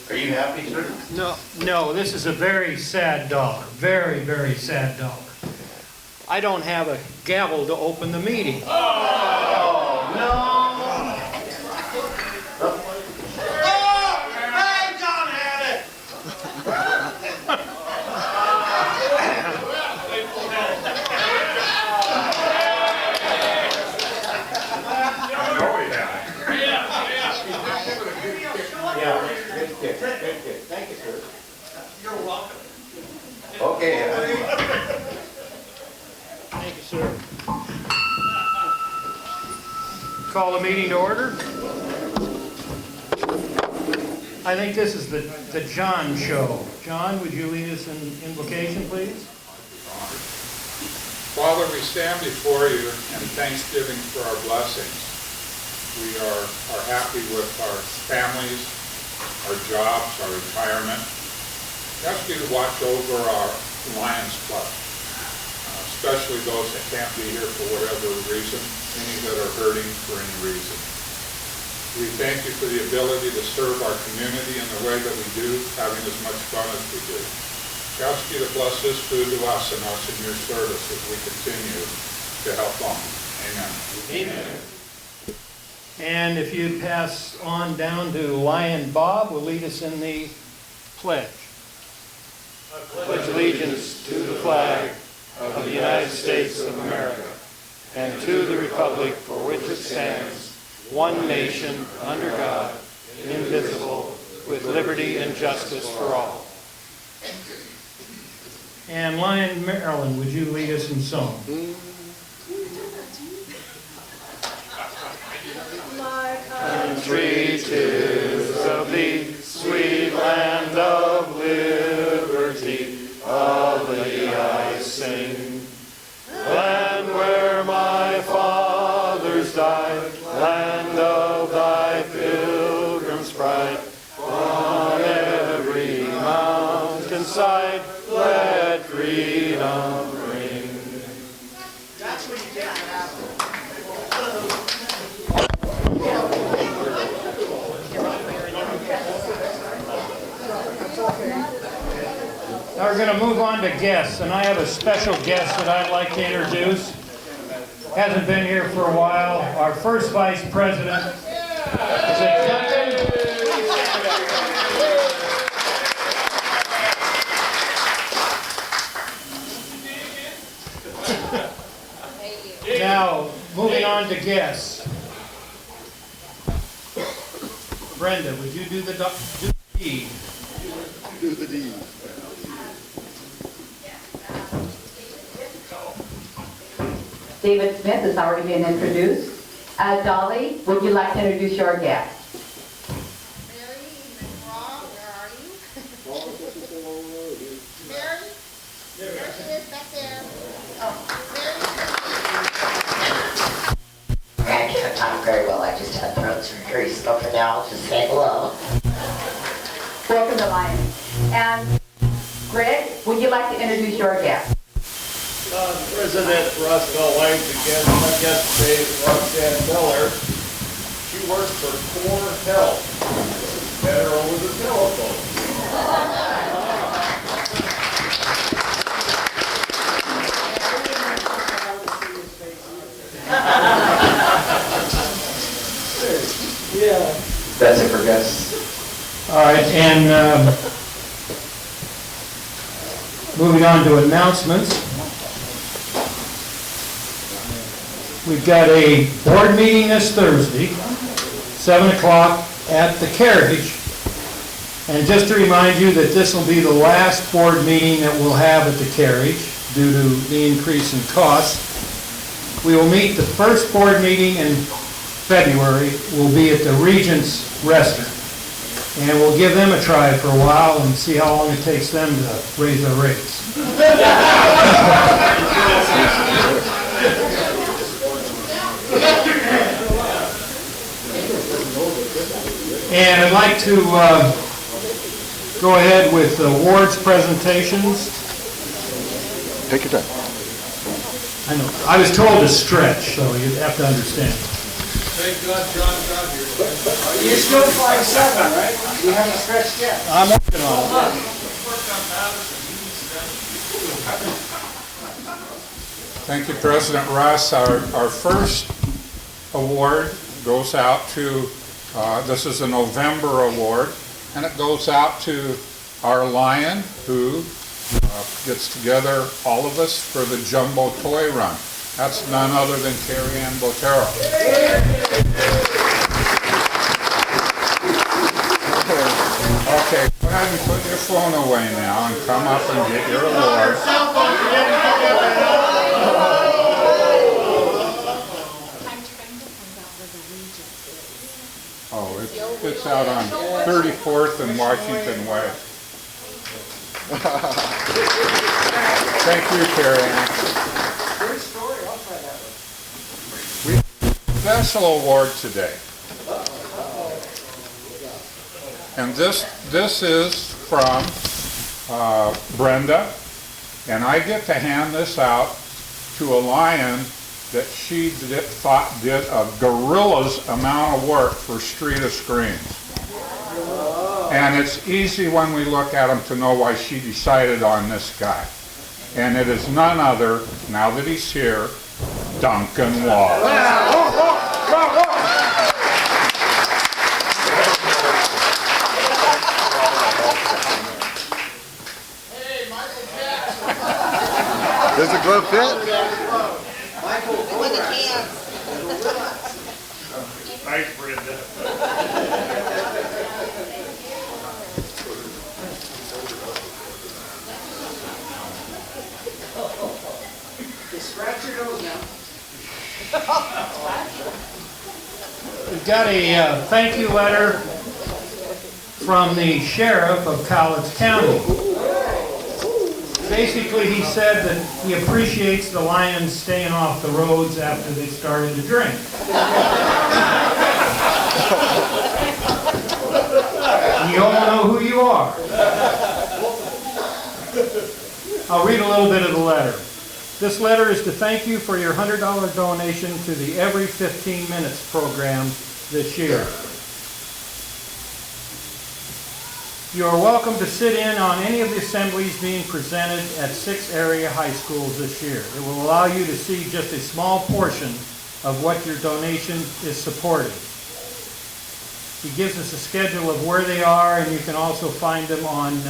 Are you happy, sir? No, this is a very sad dollar, very, very sad dollar. I don't have a gavel to open the meeting. Oh, no! Hey, John had it! Yeah, good. Thank you, sir. You're welcome. Okay. Thank you, sir. Call the meeting to order. I think this is the John show. John, would you lead us in invocation, please? Father, we stand before you in thanksgiving for our blessings. We are happy with our families, our jobs, our retirement. We ask you to watch over our Lions Club, especially those that can't be here for whatever reason, any that are hurting for any reason. We thank you for the ability to serve our community in the way that we do, having as much fun as we do. We ask you to bless this food to us and us in your service as we continue to help on. Amen. Amen. And if you'd pass on down to Lion Bob, will lead us in the pledge. I pledge allegiance to the flag of the United States of America and to the republic for which it stands, one nation, under God, indivisible, with liberty and justice for all. And Lion Maryland, would you lead us in song? Country, 'tis of thee, sweet land of liberty, of thee I sing. Land where my fathers died, land of thy pilgrim's pride, on every mountainside, let freedom ring. That's what you get to have. Now we're going to move on to guests, and I have a special guest that I'd like to introduce. Hasn't been here for a while. Our first vice president. Is it Duncan? Now, moving on to guests. Brenda, would you do the deed? Do the deed. David Smith has already been introduced. Dolly, would you like to introduce your guest? Mary McGraw, where are you? Mary? There she is, back there. Oh, Mary. I can't talk very well. I just had throat surgery, so for now I'll just say hello. Welcome to Lions. And Greg, would you like to introduce your guest? President Russell Lions again. My guest today is Roxanne Miller. She works for Core Health. Better over the telephone. Yeah. That's it for guests. All right, and moving on to announcements. We've got a board meeting this Thursday, 7 o'clock at the Carriage. And just to remind you that this will be the last board meeting that we'll have at the Carriage due to the increase in costs. We will meet the first board meeting in February will be at the Regent's Restaurant. And we'll give them a try for a while and see how long it takes them to raise their rates. And I'd like to go ahead with awards presentations. Take your time. I know, I was told to stretch, so you have to understand. Thank God John got here. You're still 5'7", right? You haven't stretched yet. I'm working on it. Thank you, President Russ. Our first award goes out to, this is a November award, and it goes out to our Lion who gets together all of us for the Jumbo Toy Run. That's none other than Carrie Ann Botero. Okay, go ahead and put your phone away now and come up and get your award. Oh, it's out on 34th and Washington Way. Thank you, Carrie Ann. Great story, I'll try that one. We have a special award today. And this is from Brenda, and I get to hand this out to a Lion that she thought did a gorilla's amount of work for Street of Screens. And it's easy when we look at him to know why she decided on this guy. And it is none other, now that he's here, Duncan Law. Does the glove fit? With the cans. Nice, Brenda. You scratch your nose now. We've got a thank you letter from the sheriff of College County. Basically, he said that he appreciates the Lions staying off the roads after they started to drink. You all know who you are. I'll read a little bit of the letter. This letter is to thank you for your $100 donation to the Every 15 Minutes program this year. You are welcome to sit in on any of the assemblies being presented at 6 area high schools this year. It will allow you to see just a small portion of what your donation is supporting. He gives us a schedule of where they are, and you can also find them on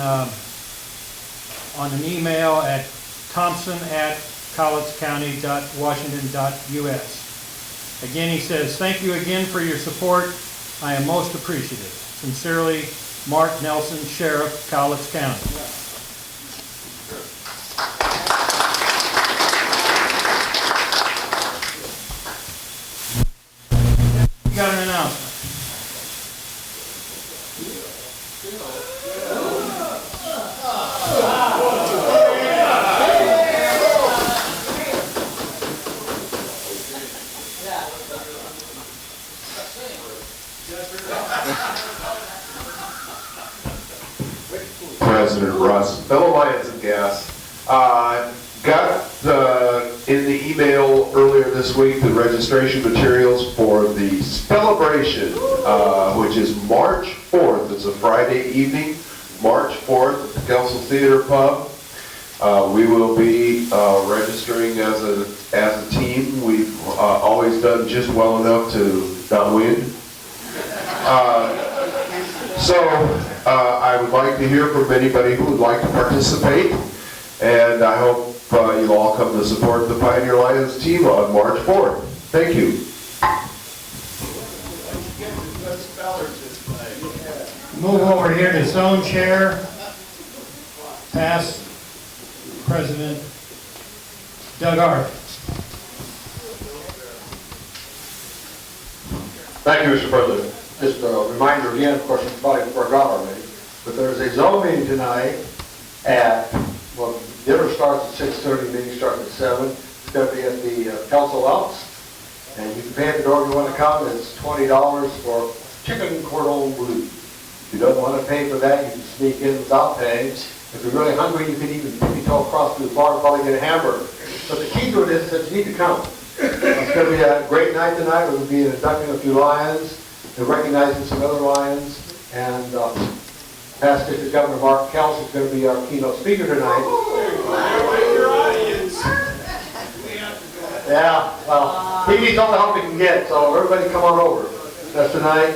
an email at thompson@collegecounty.washington.us. Again, he says, thank you again for your support. I am most appreciative. Sincerely, Mark Nelson, Sheriff, College County. You got an announcement. President Russ, fellow Lions and Gas, got in the email earlier this week the registration materials for the celebration, which is March 4th. It's a Friday evening, March 4th at the Council Theater Pub. We will be registering as a team. We've always done just well enough to not win. I would like to hear from anybody who would like to participate, and I hope you'll all come to support the Pioneer Lions team on March 4th. Thank you. Move over here to zone chair, past President Doug Arthur. Thank you, Mr. President. Just a reminder again, of course, you probably forgot already, but there's a zone meeting tonight at, well, dinner starts at 6:30, meeting starts at 7. It's going to be at the Council House, and you can pay at the door if you want to come. It's $20 for chicken cordon bleu. If you don't want to pay for that, you can sneak in without paying. If you're really hungry, you can even go across to the bar and probably get a hamburger. But the key to it is that you need to come. It's going to be a great night tonight. We'll be inducting a few lions and recognizing some other lions. And past District Governor Mark Kels is going to be our keynote speaker tonight. Your audience. Yeah, well, he needs all the help he can get, so everybody come on over. That's tonight.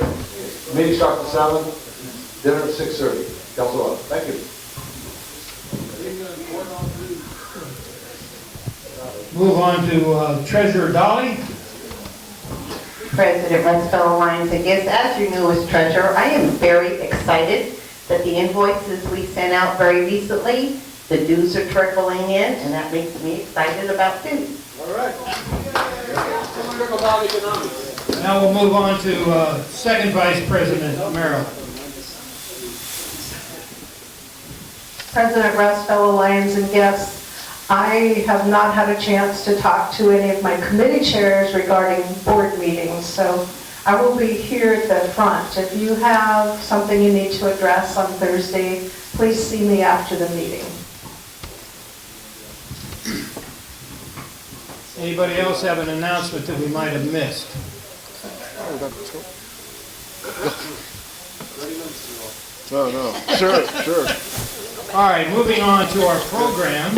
Meeting starts at 7, dinner at 6:30. Council, thank you. Move on to Treasurer Dolly. President Russ, fellow Lions and guests, as your newest treasurer, I am very excited that the invoices we sent out very recently, the dues are trickling in, and that makes me excited about dues. All right. Now we'll move on to Second Vice President Merrill. President Russ, fellow Lions and guests, I have not had a chance to talk to any of my committee chairs regarding board meetings, so I will be here at the front. If you have something you need to address on Thursday, please see me after the meeting. Anybody else have an announcement that we might have missed? No. Sure. All right, moving on to our program.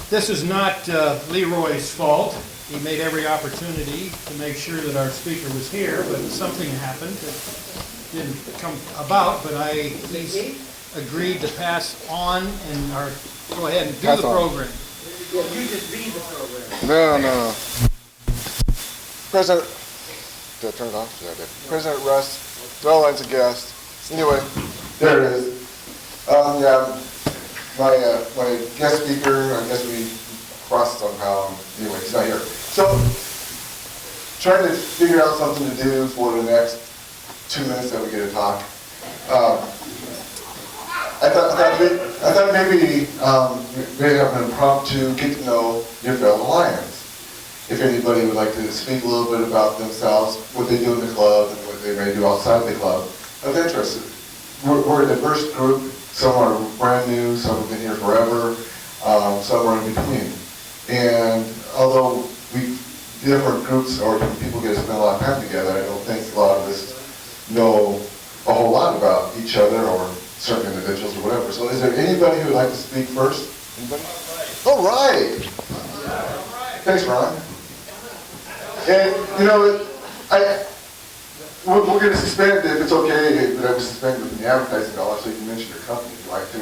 This is not Leroy's fault. He made every opportunity to make sure that our speaker was here, but something happened that didn't come about, but he's agreed to pass on and go ahead and do the program. You just be the program. No. President, did I turn it off? Yeah, I did. President Russ, fellow Lions and guests. Anyway, there it is. My guest speaker, I guess we crossed somehow. Anyway, he's not here. So, trying to figure out something to do for the next 2 minutes that we get to talk. I thought maybe we have an impromptu get to know your fellow Lions. If anybody would like to speak a little bit about themselves, what they do in the club, and what they may do outside the club, of interest. We're a diverse group. Some are brand new, some have been here forever, some are in between. And although different groups or people get to spend a lot of time together, I don't think a lot of us know a whole lot about each other or certain individuals or whatever. So is there anybody who would like to speak first? Anybody? All right. Thanks, Ron. And, we're going to suspend, if it's okay, that I was suspended within the advertising dollars so you can mention your company if you'd like to.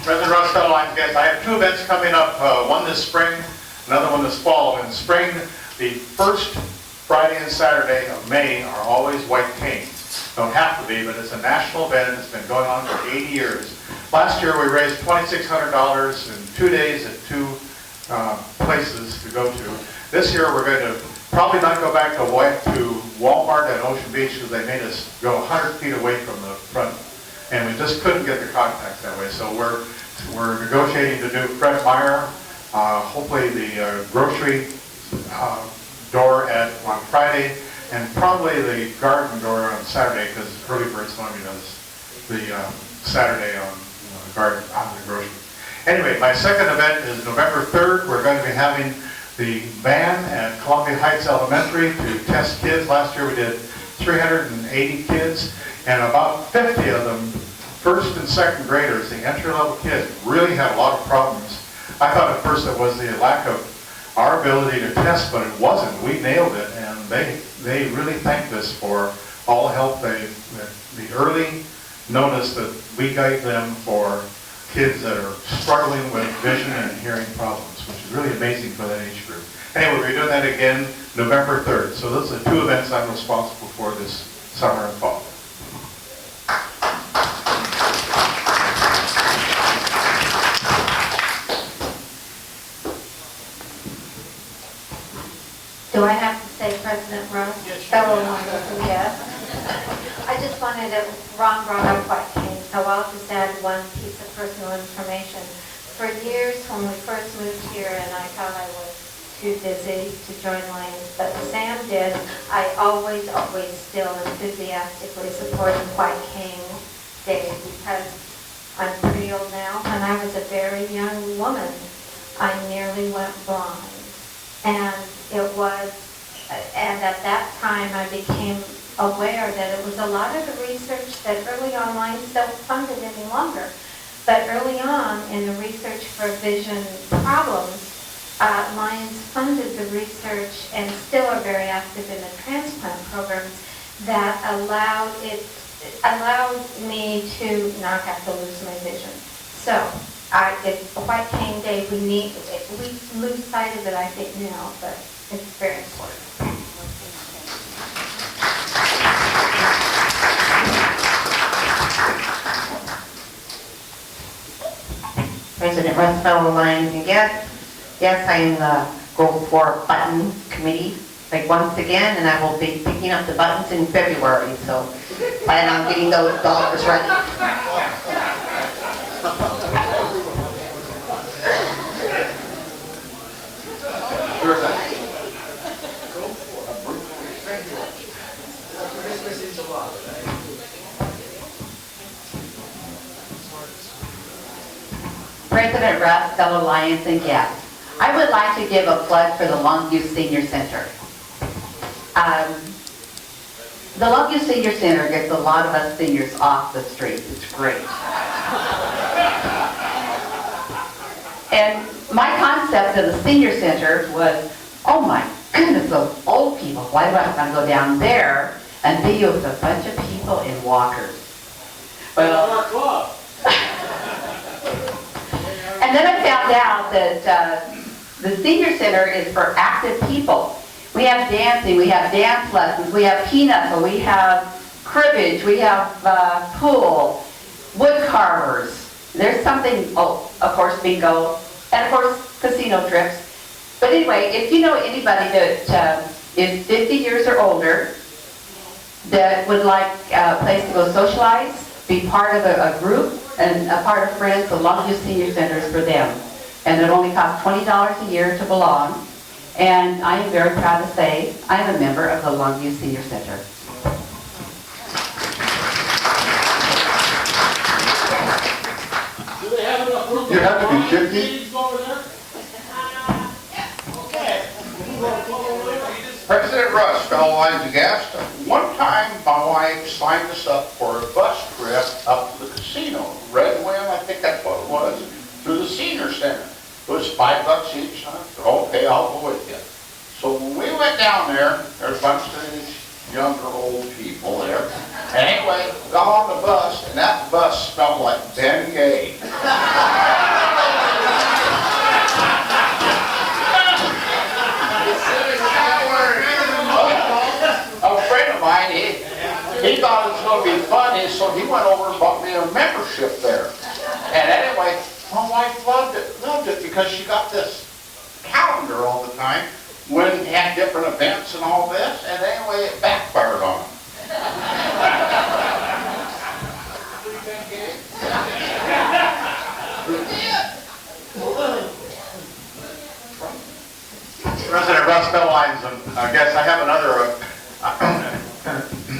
President Russ, fellow Lions guests, I have 2 events coming up, one this spring, another one this fall. In spring, the first Friday and Saturday of May are always White Canes. Don't have to be, but it's a national event. It's been going on for 80 years. Last year, we raised $2,600 in 2 days at 2 places to go to. This year, we're going to probably not go back to Walmart at Ocean Beach because they made us go 100 feet away from the front, and we just couldn't get the contacts that way. So we're negotiating to do Fred Meyer, hopefully the grocery door on Friday, and probably the garden door on Saturday because Early Birds normally does the Saturday on garden on the grocery. Anyway, my second event is November 3rd. We're going to be having the band at Columbia Heights Elementary to test kids. Last year we did 380 kids, and about 50 of them, first and second graders, the entry-level kids, really had a lot of problems. I thought at first it was the lack of our ability to test, but it wasn't. We nailed it, and they really thanked us for all the help, the early notice that we gave them for kids that are struggling with vision and hearing problems, which is really amazing for that age group. Anyway, we're doing that again November 3rd. So those are the 2 events I'm responsible for this summer and fall. Do I have to say President Russ? Fellow Lions, yes. I just wanted to, Ron brought up White King, so I'll just add one piece of personal information. For years, when we first moved here, and I thought I was too busy to join Lions, but Sam did, I always still enthusiastically supported White King Day because I'm pretty old now, and I was a very young woman I nearly went blind. And and at that time, I became aware that it was a lot of the research that early on Lions don't fund it any longer. But early on in the research for vision problems, Lions funded the research and still are very active in the transplant programs that allowed me to not have to lose my vision. So, it's a white cane day. We lose sight of it, I think, now, but it's very important. President Russell, Lions and guests. Yes, I am the Gold 4 Button Committee, like once again, and I will be picking up the buttons in February, so plan on getting those dollars ready. President Russ, fellow Lions and guests, I would like to give a plug for the Longview Senior Center. The Longview Senior Center gets a lot of us seniors off the street. It's great. And my concept of the senior center was, oh my goodness, those old people, why do I have to go down there and be with a bunch of people in walkers? Well, and then I found out that the senior center is for active people. We have dancing, we have dance lessons, we have pinochle, we have cribbage, we have pool, wood carvers. There's something, oh, of course, bingo, and of course, casino trips. But anyway, if you know anybody that is 50 years or older that would like a place to go socialize, be part of a group, and a part of Friends, the Longview Senior Center is for them. And it only costs $20 a year to belong. And I am very proud to say I am a member of the Longview Senior Center. Do they have enough room? You have to be 50. Over there? Okay. President Rush, fellow Lions and guests, one time my wife signed us up for a bus trip up to the casino, Red Wing, I think that's what it was, through the senior center. It was $5 each. I said, okay, I'll go with you. So when we went down there, there's a bunch of these younger old people there. And anyway, got on the bus, and that bus smelled like beignet. A friend of mine, he thought it was going to be fun, so he went over and bought me a membership there. And anyway, my wife loved it because she got this calendar all the time when it had different events and all this, and anyway, it backfired on them. President Russ, fellow Lions and guests, I have another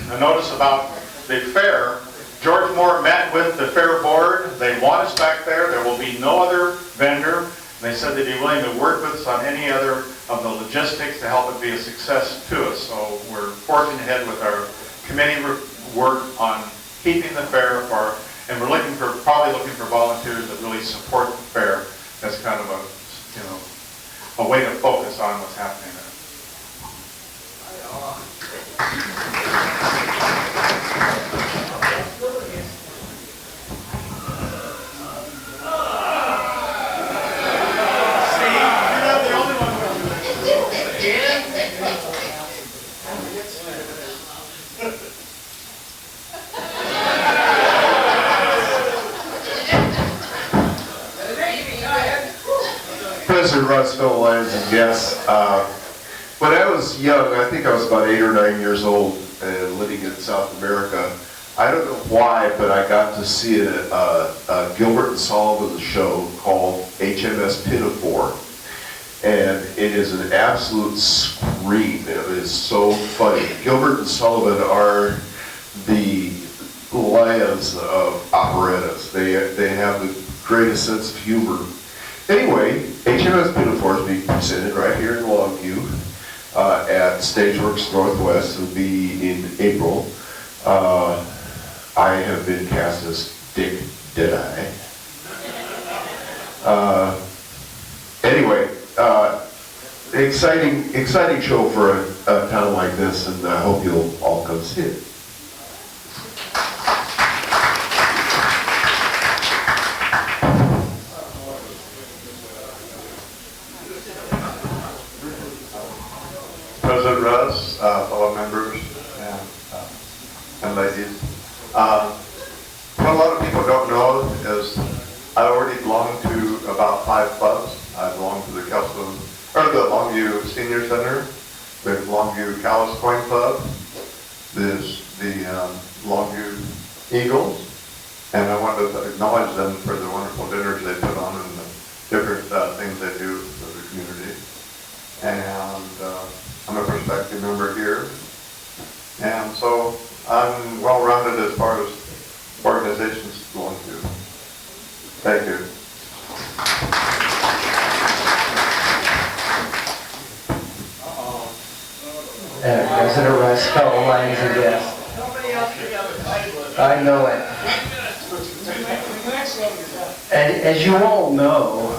a notice about the fair. George Moore met with the fair board. They want us back there. There will be no other vendor. They said they'd be willing to work with us on any other of the logistics to help it be a success to us. So we're forging ahead with our committee work on keeping the fair and we're probably looking for volunteers that really support the fair as kind of a way to focus on what's happening there. President Russ, fellow Lions and guests, when I was young, I think I was about 8 or 9 years old and living in South America, I don't know why, but I got to see a Gilbert and Sullivan show called HMS Pinafore. And it is an absolute scream. It is so funny. Gilbert and Sullivan are the lions of operettas. They have the greatest sense of humor. Anyway, HMS Pinafore is being presented right here in Longview at Stageworks Northwest. It'll be in April. I have been cast as Dick Deadeye. Anyway, exciting show for a town like this, and I hope you'll all come see it. President Russ, fellow members, and ladies. What a lot of people don't know is I already belong to about 5 clubs. I belong to the Longview Senior Center, the Longview Callus Coin Club, there's the Longview Eagles, and I want to acknowledge them for the wonderful dinners they put on and the different things they do for the community. And I'm a prospective member here, and so I'm well-rounded as far as organizations belong to. Thank you. President Russ, fellow lines and guests. I know it. As you all know,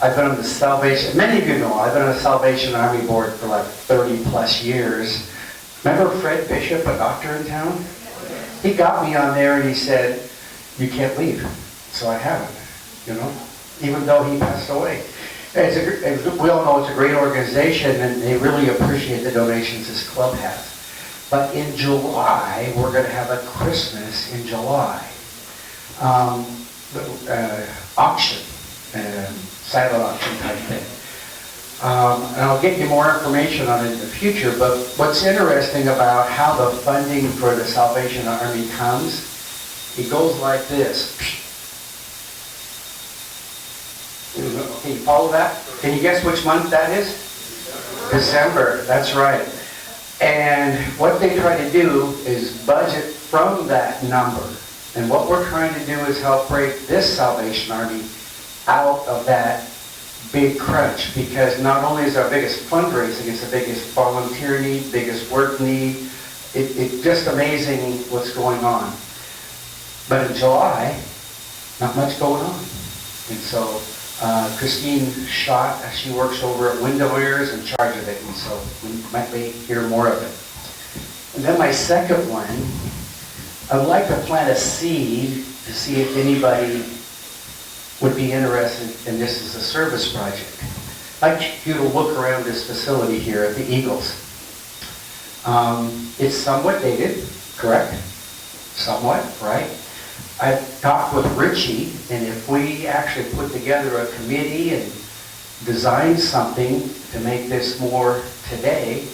I've been on the Salvation, many of you know, I've been on the Salvation Army Board for like 30 plus years. Remember Fred Bishop, a doctor in town? He got me on there and he said, you can't leave. So I haven't, even though he passed away. We all know it's a great organization and they really appreciate the donations this club has. But in July, we're going to have a Christmas in July. Auction, silent auction type thing. And I'll get you more information on it in the future, but what's interesting about how the funding for the Salvation Army comes, it goes like this. Can you follow that? Can you guess which month that is? December, that's right. And what they try to do is budget from that number. And what we're trying to do is help break this Salvation Army out of that big crunch, because not only is our biggest fundraising, it's the biggest volunteer need, biggest work need. It's just amazing what's going on. But in July, not much going on. And so Christine Schott, she works over at Window is in charge of it, and so we might hear more of it. And then my second one, I'd like to plant a seed to see if anybody would be interested in this as a service project. I'd like you to look around this facility here at the Eagles. It's somewhat dated, correct? Somewhat, right? I've talked with Richie, and if we actually put together a committee and design something to make this more today,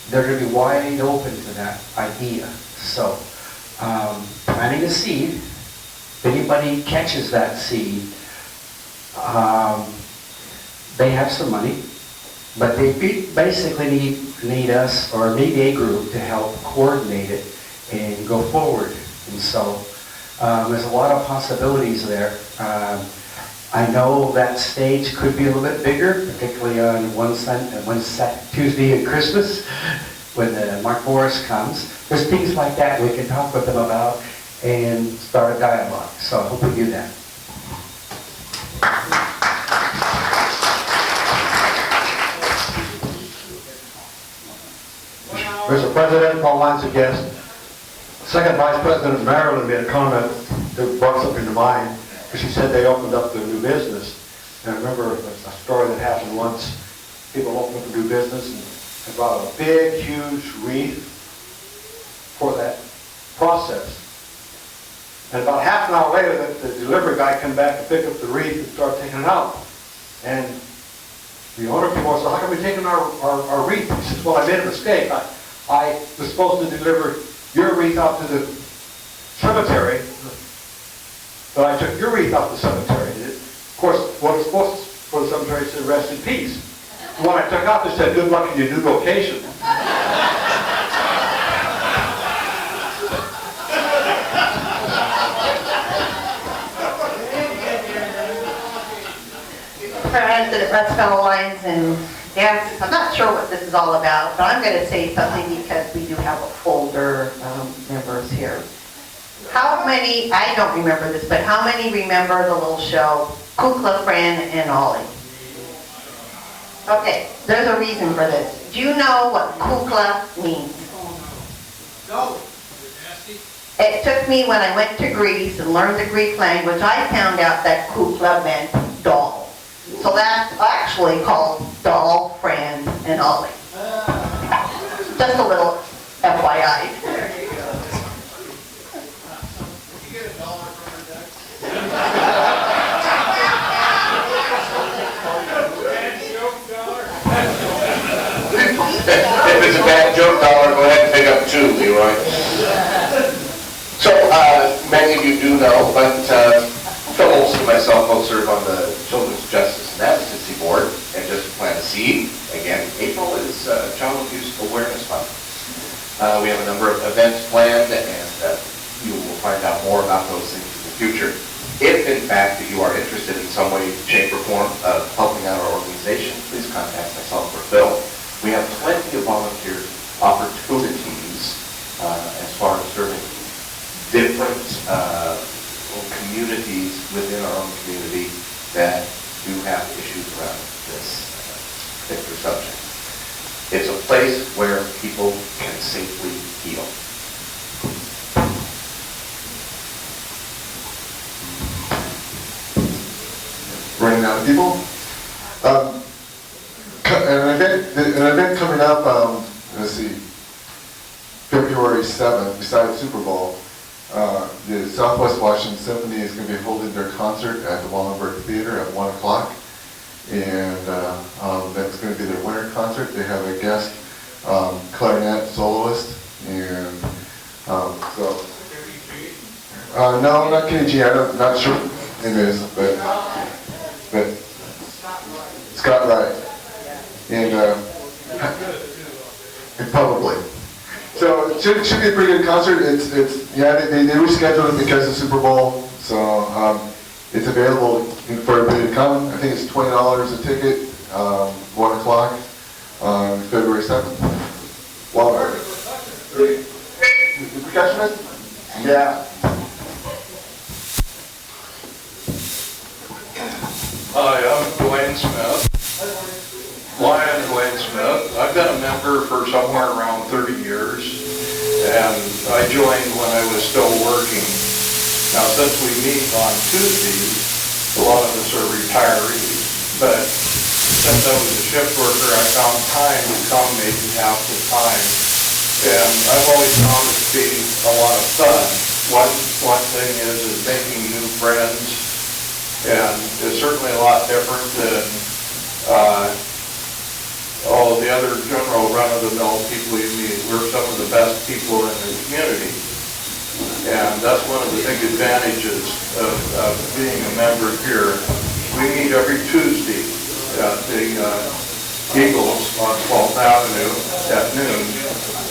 they're going to be wide open to that idea. So, planting a seed, if anybody catches that seed, they have some money, but they basically need us, or need a group to help coordinate it and go forward. And so there's a lot of possibilities there. I know that stage could be a little bit bigger, particularly on Tuesday and Christmas when Mark Morris comes. There's things like that we can talk with them about and start a dialogue. So I hope we do that. Mr. President, all lines of guests. Second Vice President of Maryland made a comment that brought something to mind, because she said they opened up their new business. And I remember a story that happened once. People opened up a new business and brought a big, huge wreath for that process. And about half an hour later, the delivery guy came back to pick up the wreath and start taking it out. And the owner came over and said, how come you're taking our wreath? He says, well, I made a mistake. I was supposed to deliver your wreath out to the cemetery, but I took your wreath out to the cemetery. Of course, what was supposed to for the cemetery said, rest in peace. When I took out, they said, good luck in your new location. President Russ, fellow Lions and guests, I'm not sure what this is all about, but I'm going to say something because we do have older members here. How many, I don't remember this, but how many remember the little show, Kukla, Fran, and Ollie? Okay, there's a reason for this. Do you know what Kukla means? No. It took me when I went to Greece and learned the Greek language, I found out that kukla meant doll. So that's actually called Doll, Fran, and Ollie. Just a little FYI. There you go. You get $1 from her next. If it's a bad joke dollar, go ahead and pick up 2, Leroy. So, many of you do know, but Phil Olson and myself both serve on the Children's Justice and Advocacy Board, and just to plant a seed, again, April is Child Abuse Awareness Month. We have a number of events planned, and you will find out more about those things in the future. If, in fact, you are interested in some way, shape, or form of helping out our organization, please contact myself or Phil. We have plenty of volunteer opportunities as far as serving different communities within our own community that do have issues around this particular subject. It's a place where people can safely heal. Running out of people. An event coming up, let's see, February 7th, besides Super Bowl, the Southwest Washington Symphony is going to be holding their concert at the Wallenberg Theater at 1 o'clock. And that's going to be their winter concert. They have a guest clarinet soloist. And so, no, not KG, I'm not sure it is, but Scott Wright. And probably. So it should be a pretty good concert. They rescheduled it because of Super Bowl. So it's available for everybody to come. I think it's $20 a ticket, 1 o'clock on February 7th. Walmart. The percussionist? Yeah. Hi, I'm Dwayne Smith. Lion Dwayne Smith. I've been a member for somewhere around 30 years, and I joined when I was still working. Now, since we meet on Tuesdays, a lot of us are retirees, but since I was a shift worker, I found time to come maybe half the time, and I've always found it to be a lot of fun. One thing is making new friends, and it's certainly a lot different than all of the other general run-of-the-mill people you meet. We're some of the best people in the community. And that's one of the big advantages of being a member here. We meet every Tuesday at the Eagles on 12th Avenue at noon,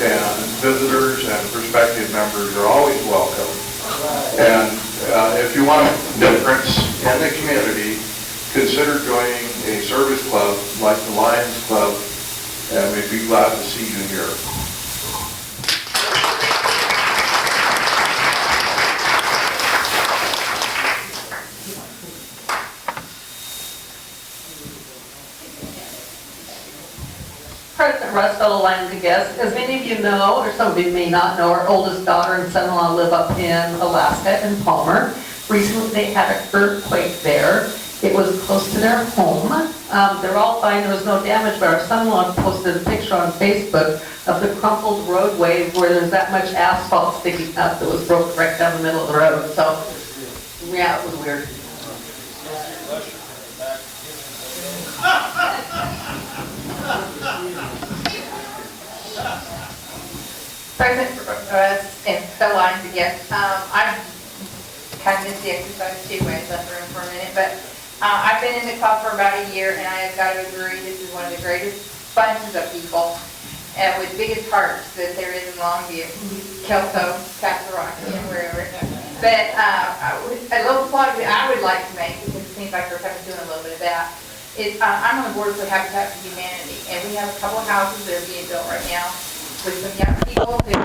and visitors and prospective members are always welcome. And if you want a difference in the community, consider joining a service club like the Lions Club, and we'd be glad to see you here. President Russ, fellow Lions and guests, as many of you know, or some of you may not know, our oldest daughter and son-in-law live up in Alaska, in Palmer. Recently, they had an earthquake there. It was close to their home. They're all fine, there was no damage, but our son-in-law posted a picture on Facebook of the crumpled roadway where there's that much asphalt sticking up that was broken right down the middle of the road. So, yeah, it was weird. President Russ and fellow Lions and guests, I've kind of missed the exercise too, I left the room for a minute, but I've been in the club for about a year, and I have got to agree, this is one of the greatest bunches of people, and with biggest hearts that there is in Longview, Kelso, Castle Rock, and wherever. But a little plug that I would like to make, because it seems like we're kind of doing a little bit of that. I'm on the board for Habitat for Humanity, and we have a couple of houses that are being built right now with some young people who,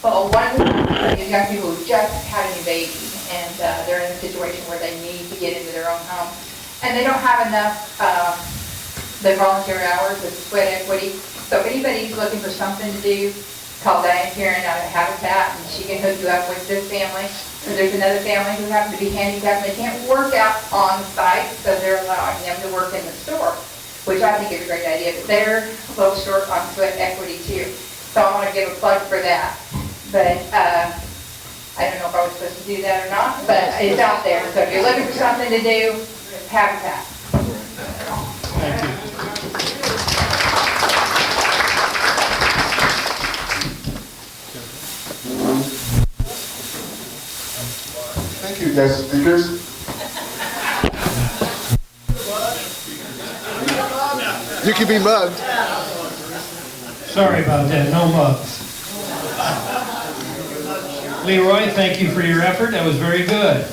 well, one of them is young people who just had a new baby, and they're in a situation where they need to get into their own home. And they don't have enough, the volunteer hours with sweat equity. So if anybody's looking for something to do, call Diane Karen out of Habitat, and she can hook you up with this family. Or there's another family who happens to be handicapped, and they can't work out on site, so they're allowing them to work in the store, which I think is a great idea, but they're a little short on sweat equity too. So I want to give a plug for that. But I don't know if I was supposed to do that or not, but it's out there. So if you're looking for something to do, Habitat. Thank you. Thank you, guys, speakers. You can be mugged. Sorry about that, no mugs. Leroy, thank you for your effort, that was very good.